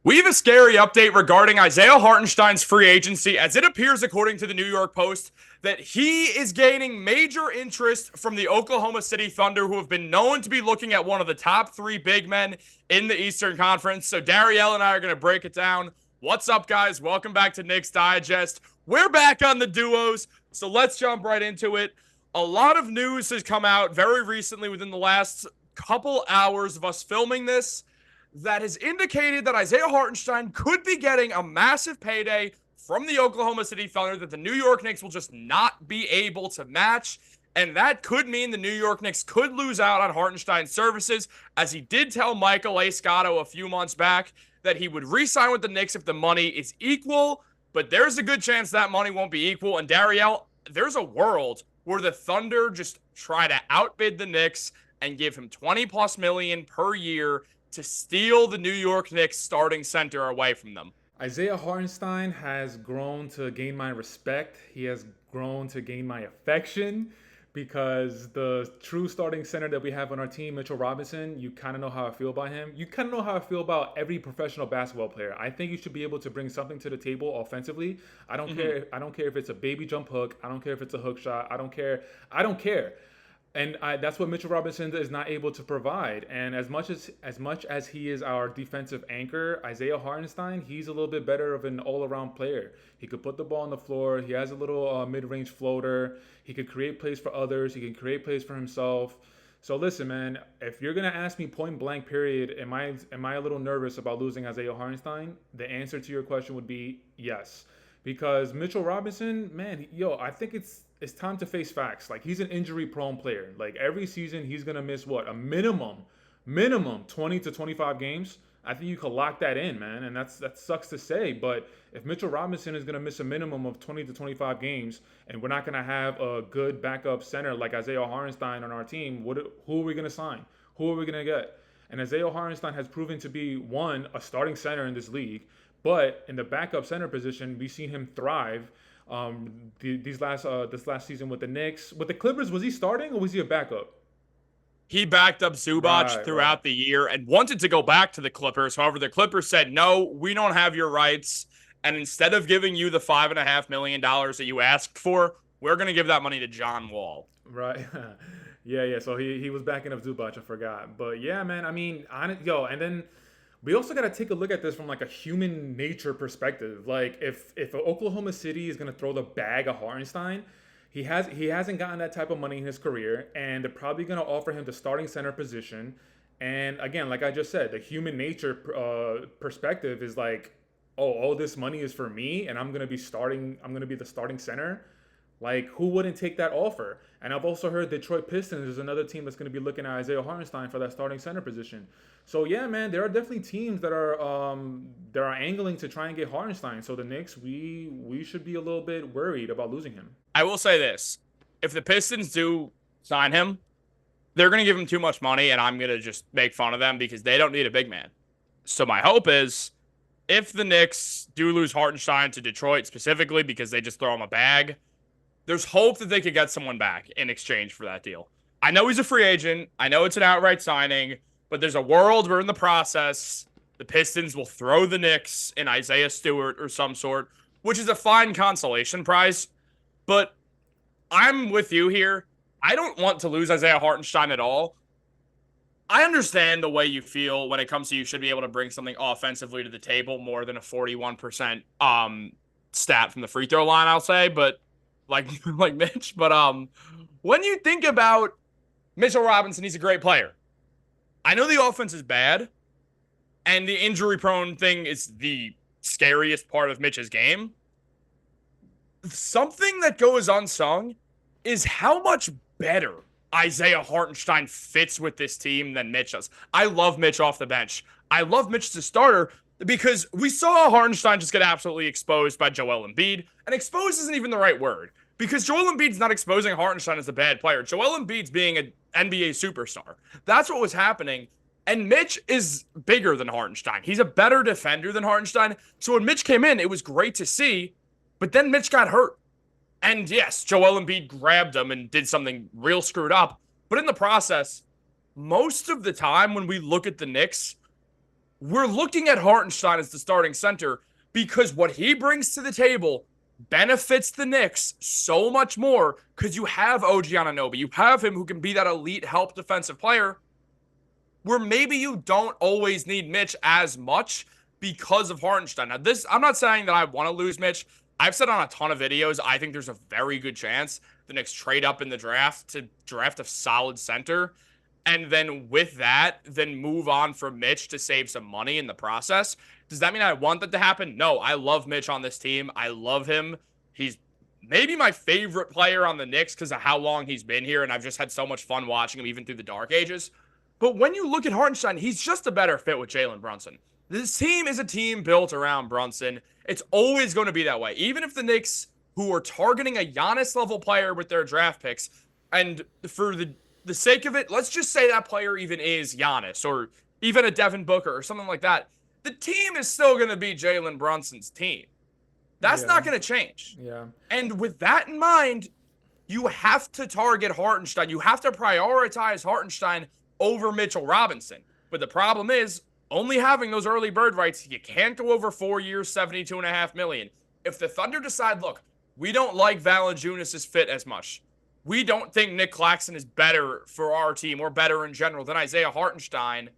We have a scary update regarding Isaiah Hartenstein's free agency, as it appears, according to the New York Post, that he is gaining major interest from the Oklahoma City Thunder, who have been known to be looking at one of the top three big men in the Eastern Conference. So Dariel and I are going to break it down. What's up, guys? Welcome back to Knicks Digest. We're back on the duos, so let's jump right into it. A lot of news has come out very recently within the last couple hours of us filming this that has indicated that Isaiah Hartenstein could be getting a massive payday from the Oklahoma City Thunder that the New York Knicks will just not be able to match. And that could mean the New York Knicks could lose out on Hartenstein's services, as he did tell Michael A. Scotto a few months back that he would re-sign with the Knicks if the money is equal. But there's a good chance that money won't be equal. And Dariel, there's a world where the Thunder just try to outbid the Knicks and give him 20 plus million per year to steal the New York Knicks starting center away from them. Isaiah Hartenstein has grown to gain my respect. He has grown to gain my affection because the true starting center that we have on our team, Mitchell Robinson, you kind of know how I feel about him. You kind of know how I feel about every professional basketball player. I think you should be able to bring something to the table offensively. I don't care. I don't care if it's a baby jump hook. I don't care if it's a hook shot. I don't care. I don't care. That's what Mitchell Robinson is not able to provide. And as much as he is our defensive anchor, Isaiah Hartenstein, he's a little bit better of an all-around player. He could put the ball on the floor. He has a little mid-range floater. He could create plays for others. He can create plays for himself. So listen, man, if you're gonna ask me point blank, period, am I a little nervous about losing Isaiah Hartenstein? The answer to your question would be yes, because Mitchell Robinson, man, I think it's time to face facts. Like, he's an injury prone player. Like, every season he's gonna miss what, a minimum 20 to 25 games. I think you could lock that in, man, and that sucks to say, but if Mitchell Robinson is gonna miss a minimum of 20 to 25 games, and we're not gonna have a good backup center like Isaiah Hartenstein on our team, who are we gonna sign? Who are we gonna get? And Isaiah Hartenstein has proven to be, one, a starting center in this league, but in the backup center position, we've seen him thrive. This last season with the Knicks, with the Clippers, was he starting or was he a backup? He backed up Zubac Right. throughout the year and wanted to go back to the Clippers. However, the Clippers said, no, we don't have your rights. And instead of giving you the $5.5 million that you asked for, we're going to give that money to John Wall. Right. Yeah. So he was backing up Zubac. I forgot, but yeah, man. I mean, and then we also got to take a look at this from like a human nature perspective. Like, if Oklahoma City is gonna throw the bag of Hartenstein, he hasn't gotten that type of money in his career, and they're probably gonna offer him the starting center position. And again, like I just said, the human nature perspective is like, oh, all this money is for me, and I'm gonna be starting. I'm gonna be the starting center. Like, who wouldn't take that offer? And I've also heard Detroit Pistons is another team that's going to be looking at Isaiah Hartenstein for that starting center position. So yeah, man, there are definitely teams that are angling to try and get Hartenstein. So the Knicks, we should be a little bit worried about losing him. I will say this. If the Pistons do sign him, they're going to give him too much money, and I'm going to just make fun of them because they don't need a big man. So my hope is if the Knicks do lose Hartenstein to Detroit specifically because they just throw him a bag, there's hope that they could get someone back in exchange for that deal. I know he's a free agent. I know it's an outright signing, but there's a world where in the process, the Pistons will throw the Knicks in Isaiah Stewart or some sort, which is a fine consolation prize. But I'm with you here. I don't want to lose Isaiah Hartenstein at all. I understand the way you feel when it comes to you should be able to bring something offensively to the table more than a 41% stat from the free throw line, I'll say, but like like Mitch, but when you think about Mitchell Robinson, he's a great player. I know the offense is bad, and the injury prone thing is the scariest part of Mitch's game. Something that goes unsung is how much better Isaiah Hartenstein fits with this team than Mitch does. I love Mitch off the bench. I love Mitch as a starter because we saw Hartenstein just get absolutely exposed by Joel Embiid. And exposed isn't even the right word because Joel Embiid's not exposing Hartenstein as a bad player. Joel Embiid's being an NBA superstar. That's what was happening. And Mitch is bigger than Hartenstein. He's a better defender than Hartenstein. So when Mitch came in, it was great to see. But then Mitch got hurt. And yes, Joel Embiid grabbed him and did something real screwed up. But in the process, most of the time when we look at the Knicks, we're looking at Hartenstein as the starting center because what he brings to the table benefits the Knicks so much more because you have OG Anunoby. You have him who can be that elite help defensive player where maybe you don't always need Mitch as much because of Hartenstein. Now, I'm not saying that I want to lose Mitch. I've said on a ton of videos, I think there's a very good chance the Knicks trade up in the draft to draft a solid center. And then with that, then move on from Mitch to save some money in the process. Does that mean I want that to happen? No, I love Mitch on this team. I love him. He's maybe my favorite player on the Knicks because of how long he's been here, and I've just had so much fun watching him even through the dark ages. But when you look at Hartenstein, he's just a better fit with Jalen Brunson. This team is a team built around Brunson. It's always going to be that way. Even if the Knicks, who are targeting a Giannis-level player with their draft picks, and for the sake of it, let's just say that player even is Giannis or even a Devin Booker or something like that, the team is still going to be Jalen Brunson's team. That's not going to change. Yeah. And with that in mind, you have to target Hartenstein. You have to prioritize Hartenstein over Mitchell Robinson. But the problem is only having those early bird rights, you can't go over 4 years, $72.5 million. If the Thunder decide, look, we don't like Valanciunas' fit as much. We don't think Nick Claxton is better for our team or better in general than Isaiah Hartenstein.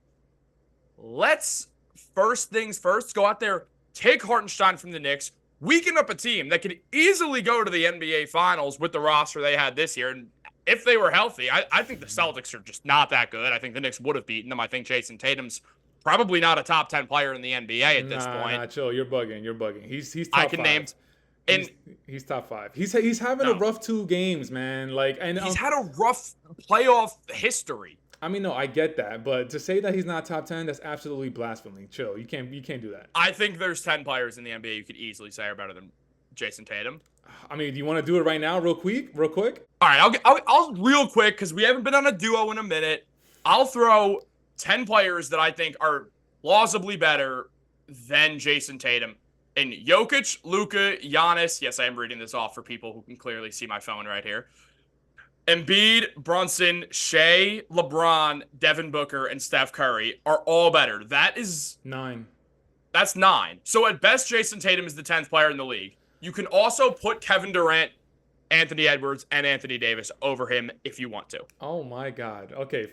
Let's, first things first, go out there, take Hartenstein from the Knicks, weaken up a team that could easily go to the NBA Finals with the roster they had this year. And if they were healthy, I think the Celtics are just not that good. I think the Knicks would have beaten them. I think Jason Tatum's probably not a top 10 player in the NBA at this point. Nah, chill. You're bugging. He's top five. I can name... And he's top 5. He's having a rough 2 games, man. He's had a rough playoff history. I mean, no, I get that, but to say that he's not top 10, that's absolutely blasphemy. Chill. You can't do that. I think there's 10 players in the NBA you could easily say are better than Jason Tatum. I mean, do you want to do it right now, real quick? All right, I'll real quick because we haven't been on a duo in a minute. I'll throw 10 players that I think are plausibly better than Jason Tatum. And Jokic, Luka, Giannis, yes, I am reading this off for people who can clearly see my phone right here. Embiid, Brunson, Shea, LeBron, Devin Booker, and Steph Curry are all better. That is 9. That's 9. So at best, Jason Tatum is the 10th player in the league. You can also put Kevin Durant, Anthony Edwards, and Anthony Davis over him if you want to. Oh my God. Okay,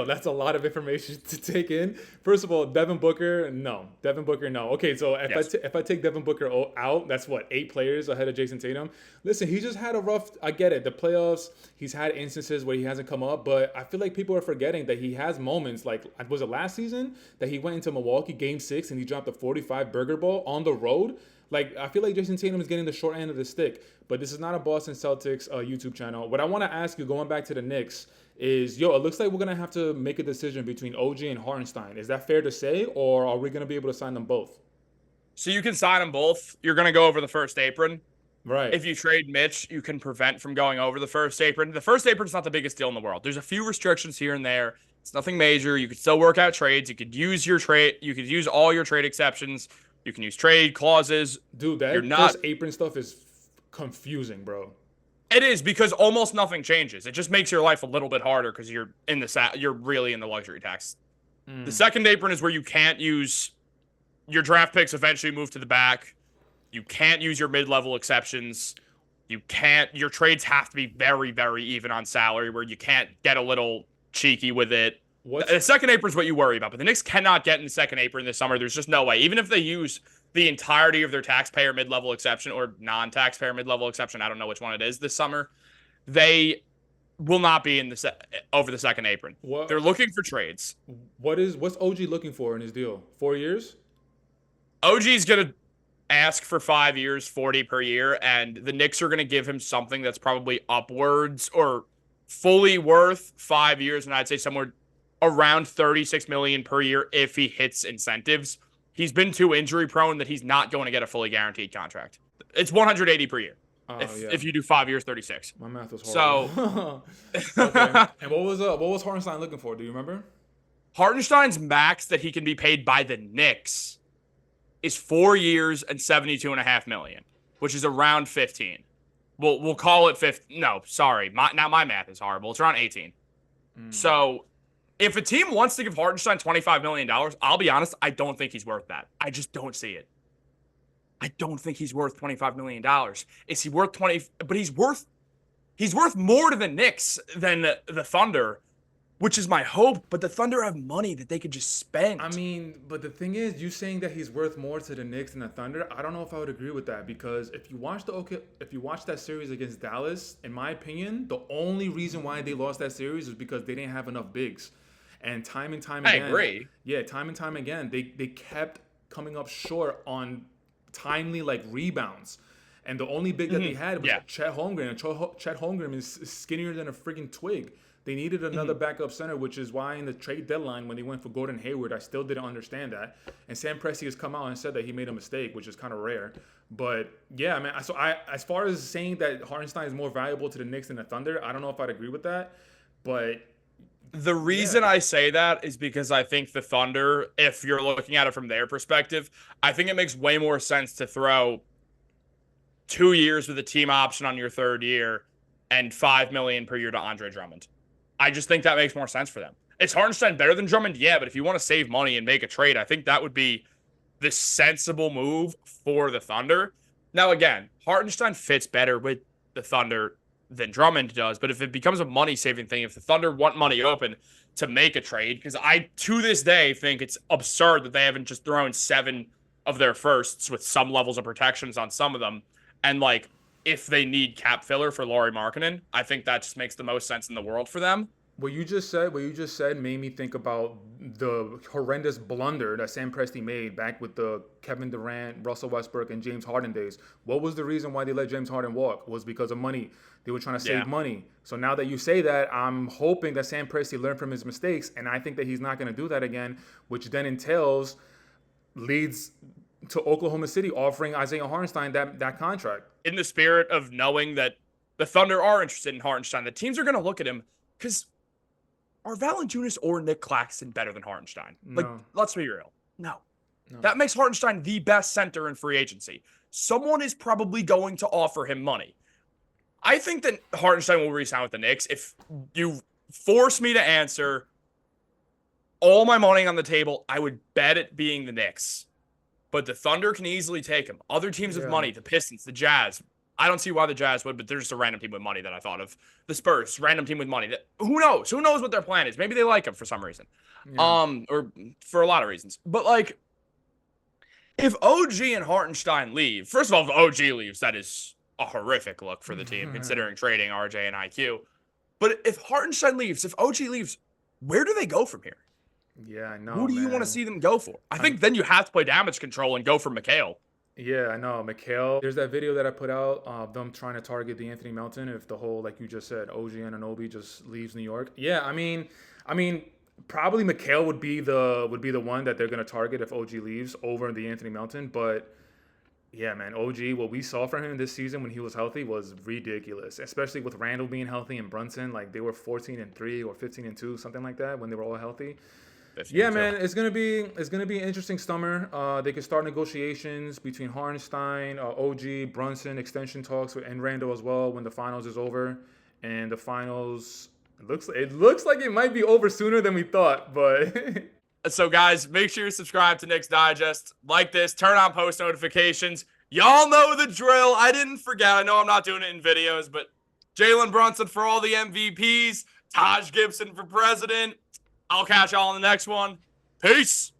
that's a lot of information to take in. First of all, Devin Booker, no. Okay, so if I take Devin Booker out, that's what, 8 players ahead of Jason Tatum. Listen, he just had a rough. I get it. The playoffs, he's had instances where he hasn't come up, but I feel like people are forgetting that he has moments. Like, was it last season that he went into Milwaukee Game 6 and he dropped a 45 burger ball on the road? Like, I feel like Jason Tatum is getting the short end of the stick. But this is not a Boston Celtics YouTube channel. What I want to ask you, going back to the Knicks, is, it looks like we're going to have to make a decision between OG and Hartenstein. Is that fair to say, or are we going to be able to sign them both? So you can sign them both. You're going to go over the first apron. Right. If you trade Mitch, you can prevent from going over the first apron. The first apron is not the biggest deal in the world. There's a few restrictions here and there. It's nothing major. You could still work out trades. You could use your trade. You could use all your trade exceptions. You can use trade clauses. Dude, that first apron stuff is confusing, bro. It is, because almost nothing changes. It just makes your life a little bit harder because you're really in the luxury tax. The second apron is where you can't use your draft picks eventually move to the back. You can't use your mid-level exceptions. Your trades have to be very, very even on salary, where you can't get a little cheeky with it. The second apron is what you worry about, but the Knicks cannot get in the second apron this summer. There's just no way. Even if they use the entirety of their taxpayer mid-level exception or non-taxpayer mid-level exception, I don't know which one it is this summer, they will not be in over the second apron. They're looking for trades. What's OG looking for in his deal? 4 years? OG's going to ask for 5 years, 40 per year, and the Knicks are going to give him something that's probably upwards or fully worth 5 years, and I'd say somewhere around $36 million per year if he hits incentives. He's been too injury prone that he's not going to get a fully guaranteed contract. It's $180 per year. If you do 5 years, 36. My math was horrible. So, okay. And what was Hartenstein looking for? Do you remember? Hartenstein's max that he can be paid by the Knicks is 4 years and $72.5 million, which is around 15. We'll call it 15. No, sorry. Now my math is horrible. It's around 18. So If a team wants to give Hartenstein $25 million, I'll be honest, I don't think he's worth that. I just don't see it. I don't think he's worth $25 million. Is he worth 20? But he's worth more to the Knicks than the Thunder, which is my hope. But the Thunder have money that they could just spend. I mean, but the thing is, you saying that he's worth more to the Knicks than the Thunder, I don't know if I would agree with that, because if you watch that series against Dallas, in my opinion, the only reason why they lost that series is because they didn't have enough bigs. And time and time again, I agree. Yeah, time and time again, they kept coming up short on timely like rebounds. And the only big that they had was Chet Holmgren. And Chet Holmgren is skinnier than a freaking twig. They needed another backup center, which is why in the trade deadline when they went for Gordon Hayward, I still didn't understand that. And Sam Presti has come out and said that he made a mistake, which is kind of rare. But yeah, man. So as far as saying that Hartenstein is more valuable to the Knicks than the Thunder, I don't know if I'd agree with that. But the reason I say that is because I think the Thunder, if you're looking at it from their perspective, I think it makes way more sense to throw 2 years with a team option on your third year and $5 million per year to Andre Drummond. I just think that makes more sense for them. Is Hartenstein better than Drummond? Yeah, but if you want to save money and make a trade, I think that would be the sensible move for the Thunder. Now, again, Hartenstein fits better with the Thunder than Drummond does, but if it becomes a money-saving thing, if the Thunder want money open to make a trade, because I, to this day, think it's absurd that they haven't just thrown 7 of their firsts with some levels of protections on some of them, and, like, if they need cap filler for Lauri Markkanen, I think that just makes the most sense in the world for them. What you just said made me think about the horrendous blunder that Sam Presti made back with the Kevin Durant, Russell Westbrook, and James Harden days. What was the reason why they let James Harden walk? It was because of money. They were trying to save money. So now that you say that, I'm hoping that Sam Presti learned from his mistakes, and I think that he's not going to do that again, which then leads to Oklahoma City offering Isaiah Hartenstein that contract. In the spirit of knowing that the Thunder are interested in Hartenstein, the teams are going to look at him because are Valanciunas or Nick Claxton better than Hartenstein? No. Like, let's be real. No. That makes Hartenstein the best center in free agency. Someone is probably going to offer him money. I think that Hartenstein will re-sign with the Knicks. If you force me to answer all my money on the table, I would bet it being the Knicks. But the Thunder can easily take him. Other teams with money, the Pistons, the Jazz. I don't see why the Jazz would, but they're just a random team with money that I thought of. The Spurs, random team with money. Who knows? Who knows what their plan is? Maybe they like him for some reason. Or for a lot of reasons. But, like, if OG and Hartenstein leave, first of all, if OG leaves, that is a horrific look for the team, considering trading RJ and IQ. But if Hartenstein leaves, if OG leaves, where do they go from here? Yeah, I know. Who do you want to see them go for? I think then you have to play damage control and go for McHale. Yeah, I know. McHale. There's that video that I put out of them trying to target the Anthony Melton if the whole, like you just said, OG Anunoby just leaves New York. Yeah, I mean, probably McHale would be the one that they're gonna target if OG leaves over the Anthony Melton. But yeah, man, OG, what we saw from him this season when he was healthy was ridiculous. Especially with Randall being healthy and Brunson, like they were 14-3 or 15-2, something like that when they were all healthy. Yeah, man, it's gonna be an interesting summer. They could start negotiations between Hartenstein, OG, Brunson, extension talks, and Randall as well when the finals is over. And the finals, it looks like it might be over sooner than we thought. But so, guys, make sure you subscribe to Knicks Digest, like this, turn on post notifications. Y'all know the drill. I didn't forget. I know I'm not doing it in videos, but Jalen Brunson for all the MVPs, Taj Gibson for president. I'll catch y'all on the next one. Peace.